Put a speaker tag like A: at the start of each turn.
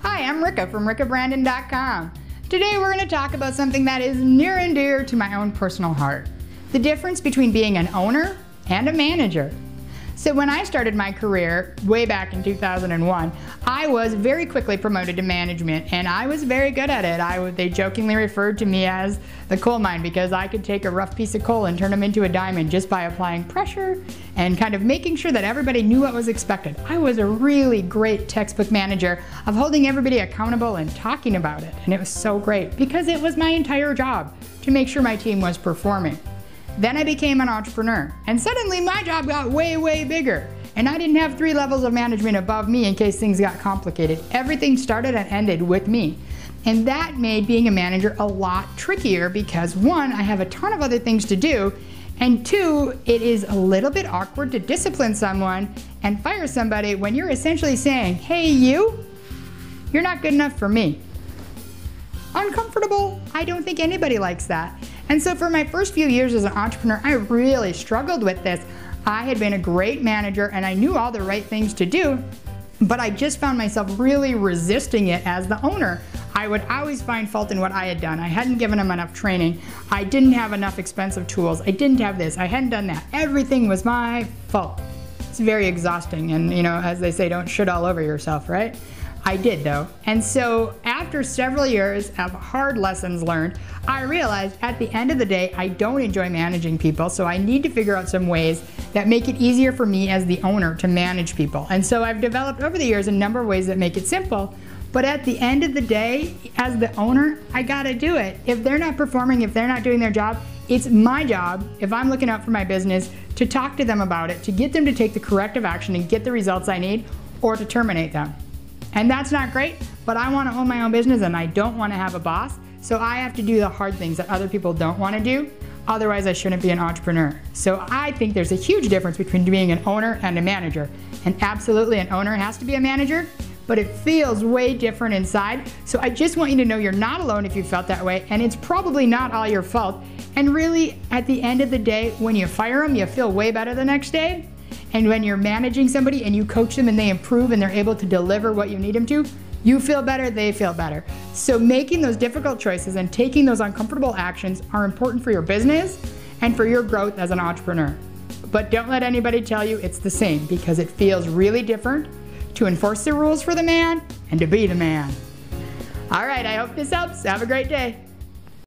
A: Hi, I'm Ricka from rickabrandon.com. Today we're going to talk about something that is near and dear to my own personal heart. The difference between being an owner and a manager. So when I started my career way back in 2001, I was very quickly promoted to management, and I was very good at it. They jokingly referred to me as the coal mine because I could take a rough piece of coal and turn them into a diamond just by applying pressure and kind of making sure that everybody knew what was expected. I was a really great textbook manager of holding everybody accountable and talking about it, and it was so great because it was my entire job to make sure my team was performing. Then I became an entrepreneur, and suddenly my job got way, way bigger. And I didn't have 3 levels of management above me in case things got complicated. Everything started and ended with me. And that made being a manager a lot trickier because 1, I have a ton of other things to do, and 2, it is a little bit awkward to discipline someone and fire somebody when you're essentially saying, hey you're not good enough for me. Uncomfortable. I don't think anybody likes that. And so for my first few years as an entrepreneur, I really struggled with this. I had been a great manager and I knew all the right things to do, but I just found myself really resisting it as the owner. I would always find fault in what I had done. I hadn't given them enough training. I didn't have enough expensive tools. I didn't have this. I hadn't done that. Everything was my fault. It's very exhausting, and as they say, don't shit all over yourself, right? I did though. And so after several years of hard lessons learned, I realized at the end of the day, I don't enjoy managing people, so I need to figure out some ways that make it easier for me as the owner to manage people. And so I've developed over the years a number of ways that make it simple, but at the end of the day, as the owner, I gotta do it. If they're not performing, if they're not doing their job, it's my job, if I'm looking out for my business, to talk to them about it, to get them to take the corrective action and get the results I need, or to terminate them. And that's not great, but I want to own my own business and I don't want to have a boss, so I have to do the hard things that other people don't want to do, otherwise I shouldn't be an entrepreneur. So I think there's a huge difference between being an owner and a manager. And absolutely an owner has to be a manager, but it feels way different inside. So I just want you to know you're not alone if you felt that way, and it's probably not all your fault. And really, at the end of the day, when you fire them, you feel way better the next day. And when you're managing somebody and you coach them and they improve and they're able to deliver what you need them to, you feel better, they feel better. So making those difficult choices and taking those uncomfortable actions are important for your business and for your growth as an entrepreneur. But don't let anybody tell you it's the same, because it feels really different to enforce the rules for the man and to be the man. All right, I hope this helps. Have a great day.